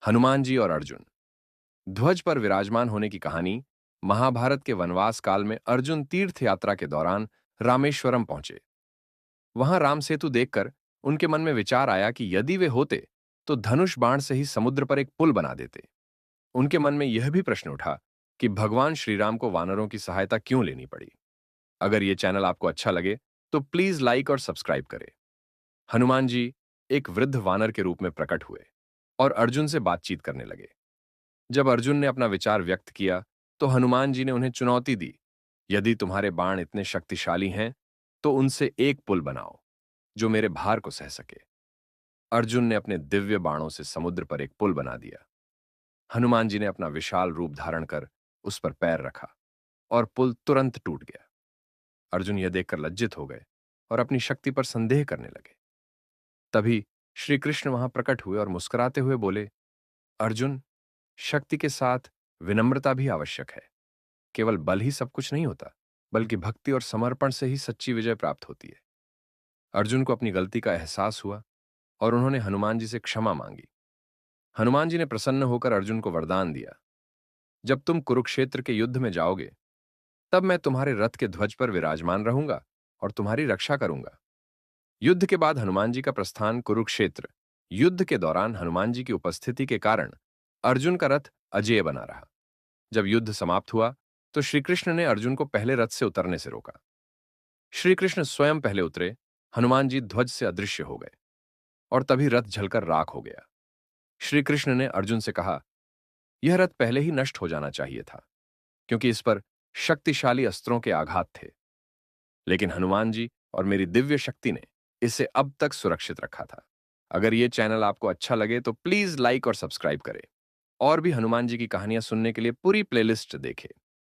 हनुमान जी और अर्जुन। ध्वज पर विराजमान होने की कहानी। महाभारत के वनवास काल में अर्जुन तीर्थ यात्रा के दौरान रामेश्वरम पहुंचे। वहां राम सेतु देखकर उनके मन में विचार आया कि यदि वे होते तो धनुष बाण से ही समुद्र पर एक पुल बना देते। उनके मन में यह भी प्रश्न उठा कि भगवान श्री राम को वानरों की सहायता क्यों लेनी पड़ी। अगर यह चैनल आपको अच्छा लगे तो प्लीज लाइक और सब्सक्राइब करें। हनुमान जी एक वृद्ध वानर के रूप में प्रकट हुए और अर्जुन से बातचीत करने लगे। जब अर्जुन ने अपना विचार व्यक्त किया तो हनुमान जी ने उन्हें चुनौती दी, यदि तुम्हारे बाण इतने शक्तिशाली हैं तो उनसे एक पुल बनाओ जो मेरे भार को सह सके। अर्जुन ने अपने दिव्य बाणों से समुद्र पर एक पुल बना दिया। हनुमान जी ने अपना विशाल रूप धारण कर उस पर पैर रखा और पुल तुरंत टूट गया। अर्जुन यह देखकर लज्जित हो गए और अपनी शक्ति पर संदेह करने लगे। तभी श्री कृष्ण वहां प्रकट हुए और मुस्कुराते हुए बोले, अर्जुन, शक्ति के साथ विनम्रता भी आवश्यक है। केवल बल ही सब कुछ नहीं होता, बल्कि भक्ति और समर्पण से ही सच्ची विजय प्राप्त होती है। अर्जुन को अपनी गलती का एहसास हुआ और उन्होंने हनुमान जी से क्षमा मांगी। हनुमान जी ने प्रसन्न होकर अर्जुन को वरदान दिया, जब तुम कुरुक्षेत्र के युद्ध में जाओगे तब मैं तुम्हारे रथ के ध्वज पर विराजमान रहूंगा और तुम्हारी रक्षा करूंगा। युद्ध के बाद हनुमान जी का प्रस्थान कुरुक्षेत्र। युद्ध के दौरान हनुमान जी की उपस्थिति के कारण अर्जुन का रथ अजेय बना रहा। जब युद्ध समाप्त हुआ तो श्री कृष्ण ने अर्जुन को पहले रथ से उतरने से रोका। श्री कृष्ण स्वयं पहले उतरे। हनुमान जी ध्वज से अदृश्य हो गए और तभी रथ जलकर राख हो गया। श्री कृष्ण ने अर्जुन से कहा, यह रथ पहले ही नष्ट हो जाना चाहिए था, क्योंकि इस पर शक्तिशाली अस्त्रों के आघात थे। लेकिन हनुमान जी और मेरी दिव्य शक्ति ने इसे अब तक सुरक्षित रखा था। अगर यह चैनल आपको अच्छा लगे तो प्लीज लाइक और सब्सक्राइब करें। और भी हनुमान जी की कहानियां सुनने के लिए पूरी प्लेलिस्ट देखें।